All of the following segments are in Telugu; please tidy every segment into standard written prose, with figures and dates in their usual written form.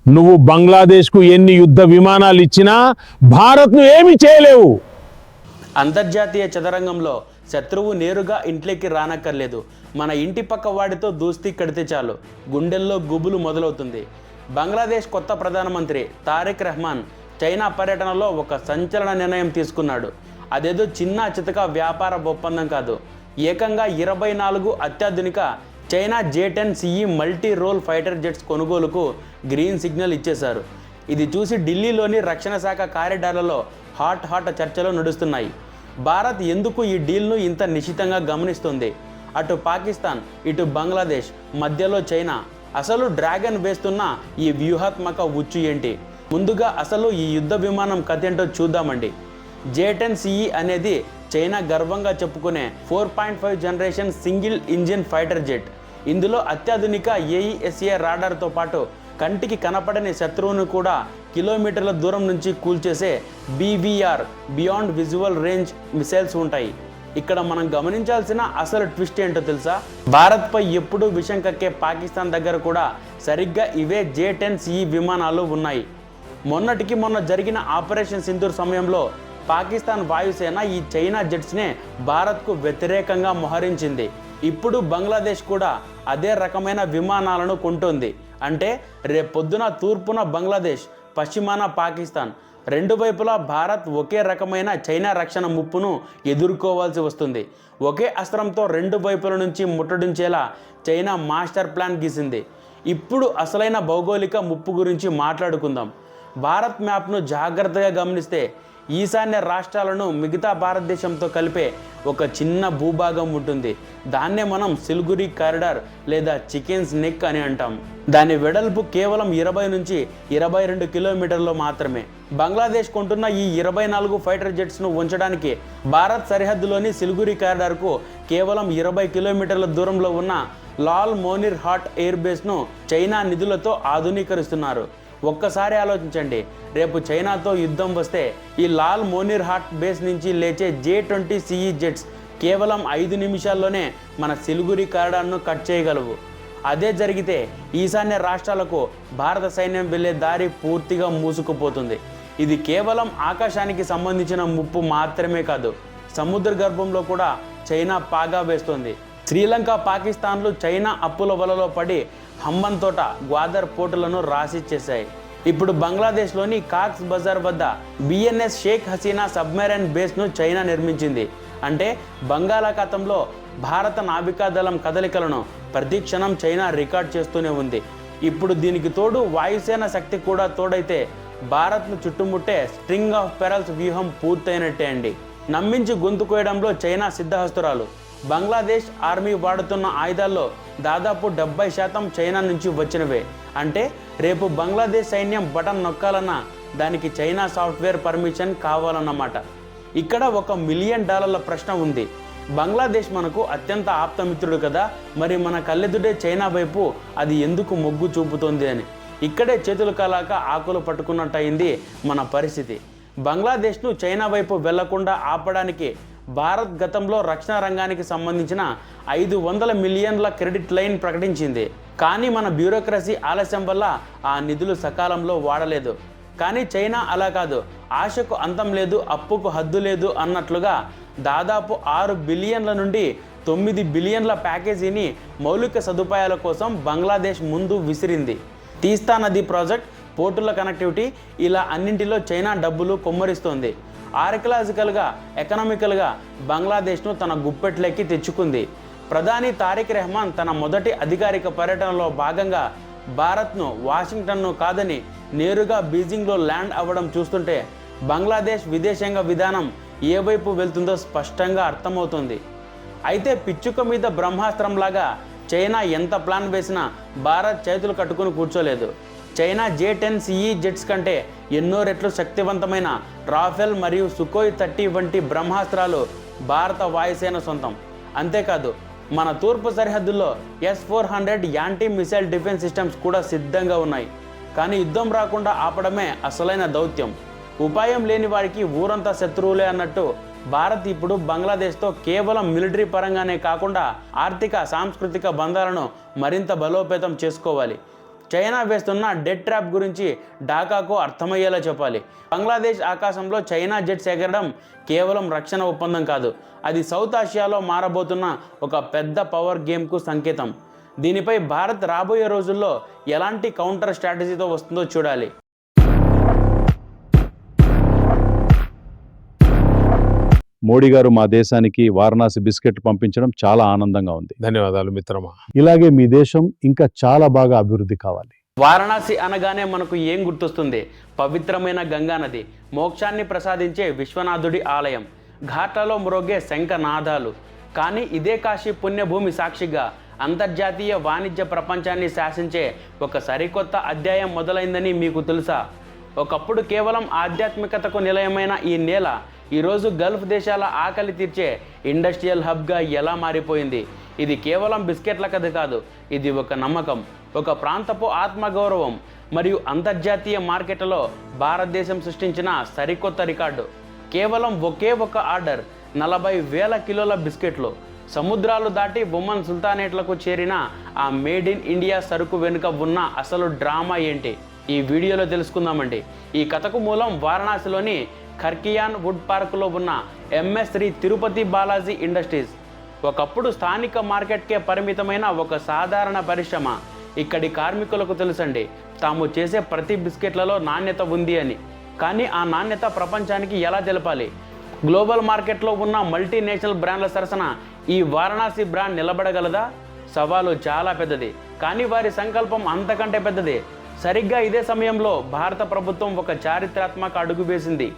నువ్వు బంగ్లాదేశ్కు ఎన్ని యుద్ధ విమానాలు ఇచ్చినా భారత్ను ఏమీ చేయలేవు. అంతర్జాతీయ చదరంగంలో శత్రువు నేరుగా ఇంట్లోకి రానక్కర్లేదు. మన ఇంటి పక్క వాడితో దోస్తీ కడితే చాలు గుండెల్లో గుబులు మొదలవుతుంది. బంగ్లాదేశ్ కొత్త ప్రధానమంత్రి తారిక్ రెహమాన్ చైనా పర్యటనలో ఒక సంచలన నిర్ణయం తీసుకున్నాడు. అదేదో చిన్న చితక వ్యాపార ఒప్పందం కాదు. ఏకంగా 24 అత్యాధునిక China J-10CE multi role fighter jets కొనుగోలుకు గ్రీన్ సిగ్నల్ ఇచ్చేశారు. ఇది చూసి ఢిల్లీలోని రక్షణ శాఖ కారిడార్లలో హాట్ చర్చలు నడుస్తున్నాయి. భారత్ ఎందుకు ఈ డీల్ను ఇంత నిశితంగా గమనిస్తుంది? అటు పాకిస్తాన్ ఇటు బంగ్లాదేశ్ మధ్యలో చైనా. అసలు డ్రాగన్ వేస్తున్న ఈ వ్యూహాత్మక ఉచ్చు ఏంటి? ముందుగా అసలు ఈ యుద్ధ విమానం కథ ఏంటో చూద్దామండి. J-10CE అనేది చైనా గర్వంగా చెప్పుకునే 4.5 generation single engine fighter jet. ఇందులో అత్యాధునిక AESA రాడార్తో పాటు కంటికి కనపడని శత్రువును కూడా కిలోమీటర్ల దూరం నుంచి కూల్చేసే BVR beyond visual range missiles ఉంటాయి. ఇక్కడ మనం గమనించాల్సిన అసలు ట్విస్ట్ ఏంటో తెలుసా? భారత్పై ఎప్పుడూ విషం కక్కే పాకిస్తాన్ దగ్గర కూడా సరిగ్గా ఇవే J-10CE విమానాలు ఉన్నాయి. మొన్నటికి మొన్న జరిగిన ఆపరేషన్ సింధూర్ సమయంలో పాకిస్తాన్ వాయుసేన ఈ చైనా జెట్స్నే భారత్కు వ్యతిరేకంగా మోహరించింది. ఇప్పుడు బంగ్లాదేశ్ కూడా అదే రకమైన విమానాలను కొంటోంది. అంటే రేపొద్దున తూర్పున బంగ్లాదేశ్, పశ్చిమాన పాకిస్తాన్, రెండు వైపులా భారత్ ఒకే రకమైన చైనా రక్షణ ముప్పును ఎదుర్కోవాల్సి వస్తుంది. ఒకే అస్త్రంతో రెండు వైపుల నుంచి ముట్టడించేలా చైనా మాస్టర్ ప్లాన్ గీసింది. ఇప్పుడు అసలైన భౌగోళిక ముప్పు గురించి మాట్లాడుకుందాం. భారత్ మ్యాప్ను జాగ్రత్తగా గమనిస్తే ఈశాన్య రాష్ట్రాలను మిగతా భారతదేశంతో కలిపే ఒక చిన్న భూభాగం ఉంటుంది. దాన్నే మనం సిలిగురి కారిడార్ లేదా చికెన్స్ నెక్ అని అంటాం. దాని వెడల్పు కేవలం 20 నుంచి 22 కిలోమీటర్లు మాత్రమే. బంగ్లాదేశ్ కొంటున్న ఈ 24 ఫైటర్ జెట్స్ను ఉంచడానికి భారత్ సరిహద్దులోని సిలిగురి కారిడార్కు కేవలం 20 కిలోమీటర్ల దూరంలో ఉన్న లాల్ మోనిర్ హాట్ ఎయిర్ బేస్ను చైనా నిధులతో ఆధునీకరిస్తున్నారు. ఒక్కసారి ఆలోచించండి, రేపు చైనాతో యుద్ధం వస్తే ఈ లాల్ మోనిర్ హాట్ బేస్ నుంచి లేచే J-20CE జెట్స్ కేవలం 5 నిమిషాల్లోనే మన సిలిగురి కారిడార్ను కట్ చేయగలవు. అదే జరిగితే ఈశాన్య రాష్ట్రాలకు భారత సైన్యం వెళ్ళే దారి పూర్తిగా మూసుకుపోతుంది. ఇది కేవలం ఆకాశానికి సంబంధించిన ముప్పు మాత్రమే కాదు, సముద్ర గర్భంలో కూడా చైనా పాగా వేస్తుంది. శ్రీలంక, పాకిస్తాన్లు చైనా అప్పుల వలలో పడి హంబన్ తోట, గ్వాదర్ పోర్టులను రాసిచ్చేశాయి. ఇప్పుడు బంగ్లాదేశ్లోని కాక్స్ బజార్ వద్ద BNS షేక్ హసీనా సబ్మెరైన్ బేస్ను చైనా నిర్మించింది. అంటే బంగాళాఖాతంలో భారత నావికాదళం కదలికలను ప్రతి క్షణం చైనా రికార్డ్ చేస్తూనే ఉంది. ఇప్పుడు దీనికి తోడు వాయుసేన శక్తి కూడా తోడైతే భారత్ను చుట్టుముట్టే స్ట్రింగ్ ఆఫ్ పెరల్స్ వ్యూహం పూర్తయినట్టే అండి. నమ్మించి గొంతు కోయడంలో చైనా సిద్ధహస్తురాలు. బంగ్లాదేశ్ ఆర్మీ వాడుతున్న ఆయుధాల్లో దాదాపు 70% చైనా నుంచి వచ్చినవే. అంటే రేపు బంగ్లాదేశ్ సైన్యం బటన్ నొక్కాలన్నా దానికి చైనా సాఫ్ట్వేర్ పర్మిషన్ కావాలన్నమాట. ఇక్కడ $1 మిలియన్ ప్రశ్న ఉంది. బంగ్లాదేశ్ మనకు అత్యంత ఆప్తమిత్రుడు కదా, మరి మన కళ్ళెదుడే చైనా వైపు అది ఎందుకు మొగ్గు చూపుతోంది అని. ఇక్కడే చేతులు కాలాక ఆకులు పట్టుకున్నట్టయింది మన పరిస్థితి. బంగ్లాదేశ్ను చైనా వైపు వెళ్లకుండా ఆపడానికి భారత్ గతంలో రక్షణ రంగానికి సంబంధించిన 500 మిలియన్ల క్రెడిట్ లైన్ ప్రకటించింది. కానీ మన బ్యూరోక్రసీ ఆలస్యం వల్ల ఆ నిధులు సకాలంలో వాడలేదు. కానీ చైనా అలా కాదు. ఆశకు అంతం లేదు, అప్పుకు హద్దు లేదు అన్నట్లుగా దాదాపు 6 బిలియన్ల నుండి 9 బిలియన్ల ప్యాకేజీని మౌలిక సదుపాయాల కోసం బంగ్లాదేశ్ ముందు విసిరింది. తీస్తా నది ప్రాజెక్ట్, పోర్టుల కనెక్టివిటీ, ఇలా అన్నింటిలో చైనా డబ్బులు కొమ్మరిస్తోంది. ఆర్కియలాజికల్గా, ఎకనామికల్గా బంగ్లాదేశ్ను తన గుప్పెట్లోకి తెచ్చుకుంది. ప్రధాని తారిక్ రెహమాన్ తన మొదటి అధికారిక పర్యటనలో భాగంగా భారత్ను, వాషింగ్టన్ను కాదని నేరుగా బీజింగ్లో ల్యాండ్ అవ్వడం చూస్తుంటే బంగ్లాదేశ్ విదేశాంగ విధానం ఏ వైపు వెళ్తుందో స్పష్టంగా అర్థమవుతుంది. అయితే పిచ్చుక మీద బ్రహ్మాస్త్రంలాగా చైనా ఎంత ప్లాన్ వేసినా భారత్ చేతులు కట్టుకుని కూర్చోలేదు. చైనా J-10CE జెట్స్ కంటే ఎన్నో రెట్లు శక్తివంతమైన రాఫెల్ మరియు సుఖోయ్ 30 వంటి బ్రహ్మాస్త్రాలు భారత వాయుసేన సొంతం. అంతేకాదు మన తూర్పు సరిహద్దుల్లో S-400 anti missile defence systems కూడా సిద్ధంగా ఉన్నాయి. కానీ యుద్ధం రాకుండా ఆపడమే అసలైన దౌత్యం. ఉపాయం లేని వారికి ఊరంతా శత్రువులే అన్నట్టు భారత్ ఇప్పుడు బంగ్లాదేశ్తో కేవలం మిలిటరీ పరంగానే కాకుండా ఆర్థిక, సాంస్కృతిక బంధాలను మరింత బలోపేతం చేసుకోవాలి. చైనా వేస్తున్న డెడ్ ట్రాప్ గురించి ఢాకాకు అర్థమయ్యేలా చెప్పాలి. బంగ్లాదేశ్ ఆకాశంలో చైనా జెట్స్ ఎగరడం కేవలం రక్షణ ఒప్పందం కాదు, అది సౌత్ ఆసియాలో మారబోతున్న ఒక పెద్ద పవర్ గేమ్కు సంకేతం. దీనిపై భారత్ రాబోయే రోజుల్లో ఎలాంటి కౌంటర్ స్ట్రాటజీతో వస్తుందో చూడాలి. మోడీ గారు మా దేశానికి వారణాసి బిస్కెట్ పంపించడం చాలా ఆనందంగా ఉంది. ధన్యవాదాలు మిత్రమా. ఇలాగే మీ దేశం ఇంకా చాలా బాగా అభివృద్ధి కావాలి. వారణాసి అనగానే మనకు ఏం గుర్తొస్తుంది? పవిత్రమైన గంగా నది, మోక్షాన్ని ప్రసాదించే విశ్వనాథుడి ఆలయం, ఘాట్లలో మ్రోగే శంఖనాదాలు. కానీ ఇదే కాశీ పుణ్యభూమి సాక్షిగా అంతర్జాతీయ వాణిజ్య ప్రపంచాన్ని శాసించే ఒక సరికొత్త అధ్యాయం మొదలైందని మీకు తెలుసా? ఒకప్పుడు కేవలం ఆధ్యాత్మికతకు నిలయమైన ఈ నేల ఈరోజు గల్ఫ్ దేశాల ఆకలి తీర్చే ఇండస్ట్రియల్ హబ్గా ఎలా మారిపోయింది? ఇది కేవలం బిస్కెట్ల కథ కాదు, ఇది ఒక నమ్మకం, ఒక ప్రాంతపు ఆత్మగౌరవం మరియు అంతర్జాతీయ మార్కెట్లలో భారతదేశం సృష్టించిన సరికొత్త రికార్డు. కేవలం ఒకే ఒక ఆర్డర్ 40,000 కిలోల బిస్కెట్లు. సముద్రాలు దాటి ఒమన్ సుల్తానేట్లకు చేరిన ఆ మేడ్ ఇన్ ఇండియా సరుకు వెనుక ఉన్న అసలు డ్రామా ఏంటి? ఈ వీడియోలో తెలుసుకుందామండి. ఈ కథకు మూలం వారణాసిలోని ఖర్కియాన్ వుడ్ పార్కులో ఉన్న MS శ్రీ తిరుపతి బాలాజీ ఇండస్ట్రీస్. ఒకప్పుడు స్థానిక మార్కెట్కే పరిమితమైన ఒక సాధారణ పరిశ్రమ. ఇక్కడి కార్మికులకు తెలుసండి, తాము చేసే ప్రతి బిస్కెట్లలో నాణ్యత ఉంది అని. కానీ ఆ నాణ్యత ప్రపంచానికి ఎలా తెలపాలి? గ్లోబల్ మార్కెట్లో ఉన్న మల్టీనేషనల్ బ్రాండ్ల సరసన ఈ వారణాసి బ్రాండ్ నిలబడగలదా? సవాలు చాలా పెద్దది, కానీ వారి సంకల్పం అంతకంటే పెద్దది. సరిగ్గా ఇదే సమయంలో భారత ప్రభుత్వం ఒక చారిత్రాత్మక అడుగు వేసింది.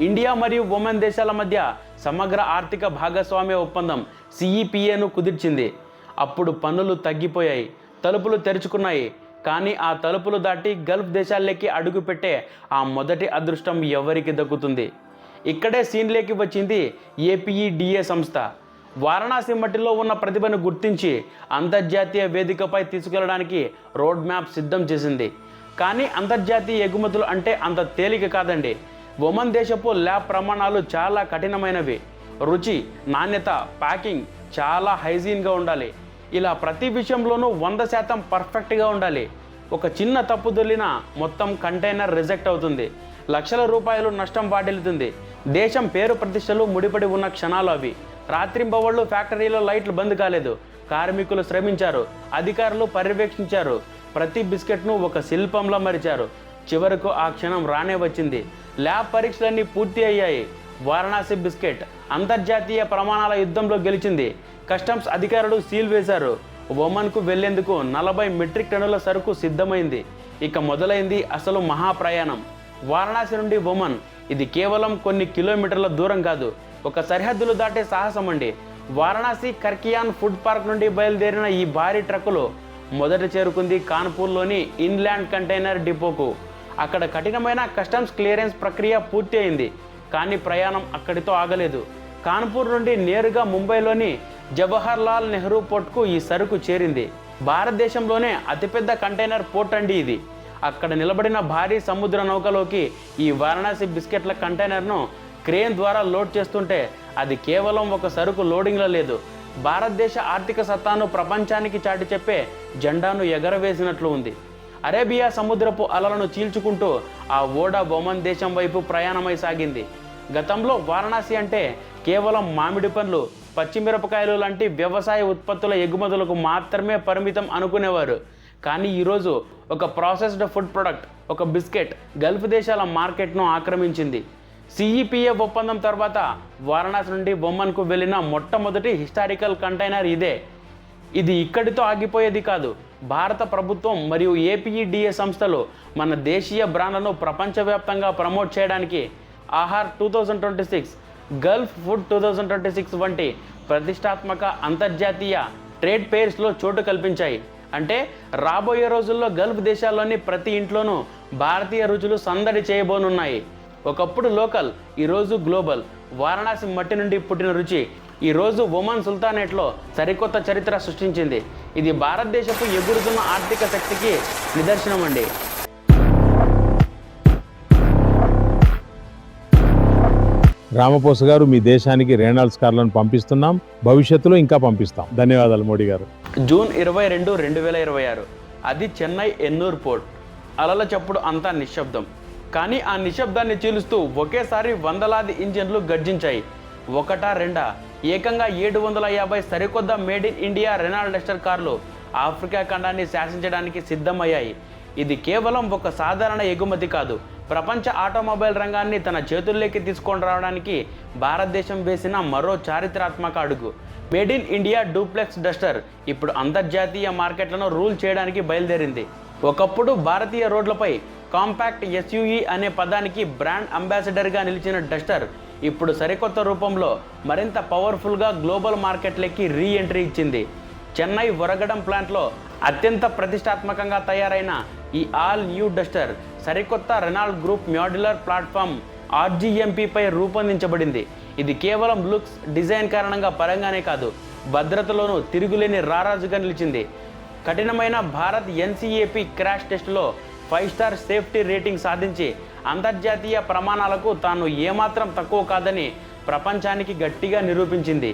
ఇండియా మరియు ఒమన్ దేశాల మధ్య సమగ్ర ఆర్థిక భాగస్వామ్య ఒప్పందం CEPAను కుదిర్చింది. అప్పుడు పన్నులు తగ్గిపోయాయి, తలుపులు తెరుచుకున్నాయి. కానీ ఆ తలుపులు దాటి గల్ఫ్ దేశాల్లోకి అడుగుపెట్టే ఆ మొదటి అదృష్టం ఎవరికి దక్కుతుంది? ఇక్కడే సీన్లోకి వచ్చింది APEDA సంస్థ. వారణాసి మట్టిలో ఉన్న ప్రతిభను గుర్తించి అంతర్జాతీయ వేదికపై తీసుకెళ్లడానికి రోడ్ మ్యాప్ సిద్ధం చేసింది. కానీ అంతర్జాతీయ ఎగుమతులు అంటే అంత తేలిక కాదండి. ఒమన్ దేశపు ల్యాబ్ ప్రమాణాలు చాలా కఠినమైనవి. రుచి, నాణ్యత, ప్యాకింగ్ చాలా హైజీన్గా ఉండాలి. ఇలా ప్రతి విషయంలోనూ 100% పర్ఫెక్ట్గా ఉండాలి. ఒక చిన్న తప్పు దొల్లినా మొత్తం కంటైనర్ రిజెక్ట్ అవుతుంది, లక్షల రూపాయలు నష్టం వాటిల్లుతుంది. దేశం పేరు ప్రతిష్టలు ముడిపడి ఉన్న క్షణాలు అవి. రాత్రింబవళ్ళు ఫ్యాక్టరీలో లైట్లు బంద్ కాలేదు, కార్మికులు శ్రమించారు, అధికారులు పర్యవేక్షించారు, ప్రతి బిస్కెట్ను ఒక శిల్పంలా మరిచారు. చివరకు ఆ క్షణం రానే వచ్చింది. ల్యాబ్ పరీక్షలన్నీ పూర్తి అయ్యాయి. వారణాసి బిస్కెట్ అంతర్జాతీయ ప్రమాణాల యుద్ధంలో గెలిచింది. కస్టమ్స్ అధికారులు సీల్ వేశారు. ఒమన్కు వెళ్లేందుకు 40 మెట్రిక్ టన్నుల సరుకు సిద్ధమైంది. ఇక మొదలైంది అసలు మహాప్రయాణం. వారణాసి నుండి ఒమన్, ఇది కేవలం కొన్ని కిలోమీటర్ల దూరం కాదు, ఒక సరిహద్దులు దాటే సాహసం అండి. వారణాసి ఖర్కియాన్ ఫుడ్ పార్క్ నుండి బయలుదేరిన ఈ భారీ ట్రక్కులు మొదట చేరుకుంది కాన్పూర్లోని ఇన్లాండ్ కంటైనర్ డిపోకు. అక్కడ కఠినమైన కస్టమ్స్ క్లియరెన్స్ ప్రక్రియ పూర్తి అయింది. కానీ ప్రయాణం అక్కడితో ఆగలేదు. కాన్పూర్ నుండి నేరుగా ముంబైలోని జవహర్ లాల్ నెహ్రూ పోర్ట్కు ఈ సరుకు చేరింది. భారతదేశంలోనే అతిపెద్ద కంటైనర్ పోర్ట్ అండి ఇది. అక్కడ నిలబడిన భారీ సముద్ర నౌకలోకి ఈ వారణాసి బిస్కెట్ల కంటైనర్ను క్రేన్ ద్వారా లోడ్ చేస్తుంటే అది కేవలం ఒక సరుకు లోడింగ్లో లేదు, భారతదేశ ఆర్థిక సత్తాను ప్రపంచానికి చాటి చెప్పే జెండాను ఎగరవేసినట్లు ఉంది. అరేబియా సముద్రపు అలలను చీల్చుకుంటూ ఆ ఓడ ఒమన్ దేశం వైపు ప్రయాణమై సాగింది. గతంలో వారణాసి అంటే కేవలం మామిడి పండ్లు, పచ్చిమిరపకాయలు లాంటి వ్యవసాయ ఉత్పత్తుల ఎగుమతులకు మాత్రమే పరిమితం అనుకునేవారు. కానీ ఈరోజు ఒక ప్రాసెస్డ్ ఫుడ్ ప్రొడక్ట్, ఒక బిస్కెట్ గల్ఫ్ దేశాల మార్కెట్ను ఆక్రమించింది. CEPA ఒప్పందం తర్వాత వారణాసి నుండి ఒమన్కు వెళ్ళిన మొట్టమొదటి హిస్టారికల్ కంటైనర్ ఇదే. ఇది ఇక్కడితో ఆగిపోయేది కాదు. భారత ప్రభుత్వం మరియు APEDA సంస్థలు మన దేశీయ బ్రాండ్లను ప్రపంచవ్యాప్తంగా ప్రమోట్ చేయడానికి ఆహార్ 2026, గల్ఫ్ ఫుడ్ 2026 వంటి ప్రతిష్టాత్మక అంతర్జాతీయ ట్రేడ్ ఫెయిర్స్లో చోటు కల్పించాయి. అంటే రాబోయే రోజుల్లో గల్ఫ్ దేశాల్లోని ప్రతి ఇంట్లోనూ భారతీయ రుచులు సందడి చేయబోనున్నాయి. ఒకప్పుడు లోకల్, ఈరోజు గ్లోబల్. వారణాసి మట్టి నుండి పుట్టిన రుచి ఈరోజు ఒమన్ సుల్తానేట్లో సరికొత్త చరిత్ర సృష్టించింది. ఇది భారతదేశపు ఎగురుతున్న ఆర్థిక శక్తికి నిదర్శనం అండి. రామపోస గారు, మీ దేశానికి రేనాల్డ్స్ కార్లను పంపిస్తున్నాం, భవిష్యత్తులో ఇంకా పంపిస్తాం. ధన్యవాదాలు మోడీ గారు. జూన్ 22, 2026 అది చెన్నై ఎన్నూర్ పోర్ట్. అలల చప్పుడు అంతా నిశ్శబ్దం. కానీ ఆ నిశ్శబ్దాన్ని చీలుస్తూ ఒకేసారి వందలాది ఇంజన్లు గర్జించాయి. ఒకటా రెండా, ఏకంగా 750 సరికొత్త made in India Renault Duster కార్లు ఆఫ్రికా ఖండాన్ని శాసించడానికి సిద్ధమయ్యాయి. ఇది కేవలం ఒక సాధారణ ఎగుమతి కాదు, ప్రపంచ ఆటోమొబైల్ రంగాన్ని తన చేతుల్లోకి తీసుకొని రావడానికి భారతదేశం వేసిన మరో చారిత్రాత్మక అడుగు. Made in India duplex Duster ఇప్పుడు అంతర్జాతీయ మార్కెట్లను రూల్ చేయడానికి బయలుదేరింది. ఒకప్పుడు భారతీయ రోడ్లపై కాంపాక్ట్ ఎస్యూఈ అనే పదానికి బ్రాండ్ అంబాసిడర్గా నిలిచిన డస్టర్ ఇప్పుడు సరికొత్త రూపంలో మరింత పవర్ఫుల్గా గ్లోబల్ మార్కెట్లకి రీ ఎంట్రీ ఇచ్చింది. చెన్నై ఒరగడం ప్లాంట్లో అత్యంత ప్రతిష్టాత్మకంగా తయారైన ఈ ఆల్ న్యూ డస్టర్ సరికొత్త రెనాల్డ్ గ్రూప్ మాడ్యులర్ ప్లాట్ఫామ్ ఆర్జీఎంపీపై రూపొందించబడింది. ఇది కేవలం లుక్స్, డిజైన్ కారణంగా పరంగానే కాదు, భద్రతలోనూ తిరుగులేని రారాజుగా నిలిచింది. కఠినమైన భారత్ ఎన్సీఏపీ క్రాష్ టెస్టులో 5 స్టార్ సేఫ్టీ రేటింగ్ సాధించి అంతర్జాతీయ ప్రమాణాలకు తాను ఏమాత్రం తక్కువ కాదని ప్రపంచానికి గట్టిగా నిరూపించింది.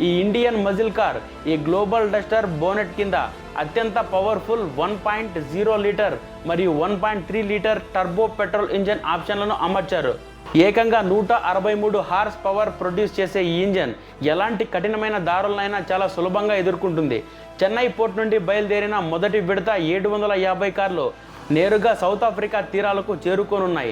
ఈ ఇండియన్ మజిల్ కార్ ఈ గ్లోబల్ డస్టర్ బోనెట్ కింద అత్యంత పవర్ఫుల్ 1.0 లీటర్ మరియు 1.3 లీటర్ టర్బో పెట్రోల్ ఇంజన్ ఆప్షన్లను అమర్చారు. ఏకంగా 163 హార్స్ పవర్ ప్రొడ్యూస్ చేసే ఈ ఇంజన్ ఎలాంటి కఠినమైన దారులనైనా చాలా సులభంగా ఎదుర్కొంటుంది. చెన్నై పోర్ట్ నుండి బయలుదేరిన మొదటి విడత 750 కార్లు నేరుగా సౌత్ ఆఫ్రికా తీరాలకు చేరుకోనున్నాయి.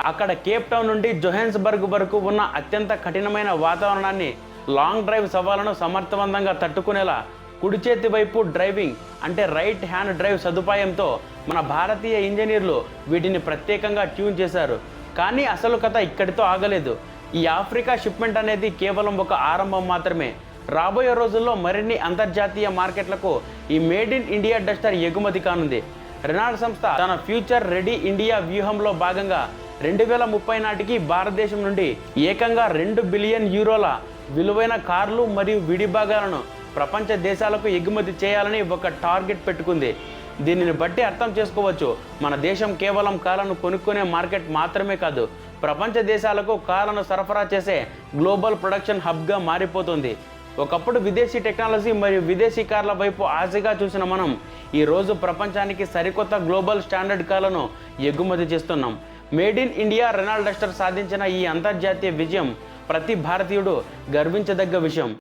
అక్కడ కేప్ టౌన్ నుండి జోహాన్స్బర్గ్ వరకు ఉన్న అత్యంత కఠినమైన వాతావరణాన్ని, లాంగ్ డ్రైవ్ సవాళ్లను సమర్థవంతంగా తట్టుకునేలా కుడి చేతి వైపు డ్రైవింగ్ అంటే రైట్ హ్యాండ్ డ్రైవ్ సదుపాయంతో మన భారతీయ ఇంజనీర్లు వీటిని ప్రత్యేకంగా ట్యూన్ చేశారు. కానీ అసలు కథ ఇక్కడితో ఆగలేదు. ఈ ఆఫ్రికా షిప్మెంట్ అనేది కేవలం ఒక ఆరంభం మాత్రమే. రాబోయే రోజుల్లో మరిన్ని అంతర్జాతీయ మార్కెట్లకు ఈ మేడ్ ఇన్ ఇండియా డస్టర్ ఎగుమతి కానుంది. రెనాల్డ్ సంస్థ తన ఫ్యూచర్ రెడీ ఇండియా వ్యూహంలో భాగంగా 2030 నాటికి భారతదేశం నుండి ఏకంగా 2 బిలియన్ యూరోల విలువైన కార్లు మరియు విడిభాగాలను ప్రపంచ దేశాలకు ఎగుమతి చేయాలని ఒక టార్గెట్ పెట్టుకుంది. దీనిని బట్టి అర్థం చేసుకోవచ్చు, మన దేశం కేవలం కార్లను కొనుక్కునే మార్కెట్ మాత్రమే కాదు, ప్రపంచ దేశాలకు కార్లను సరఫరా చేసే గ్లోబల్ ప్రొడక్షన్ హబ్గా మారిపోతుంది. ఒకప్పుడు విదేశీ టెక్నాలజీ మరియు విదేశీ కార్ల వైపు ఆశగా చూసిన మనం ఈరోజు ప్రపంచానికి సరికొత్త గ్లోబల్ స్టాండర్డ్ కార్లను ఎగుమతి చేస్తున్నాం. Made in India Renault Duster సాధించిన ఈ అంతర్జాతీయ విజయం ప్రతి భారతీయుడు గర్వించదగ్గ విషయం.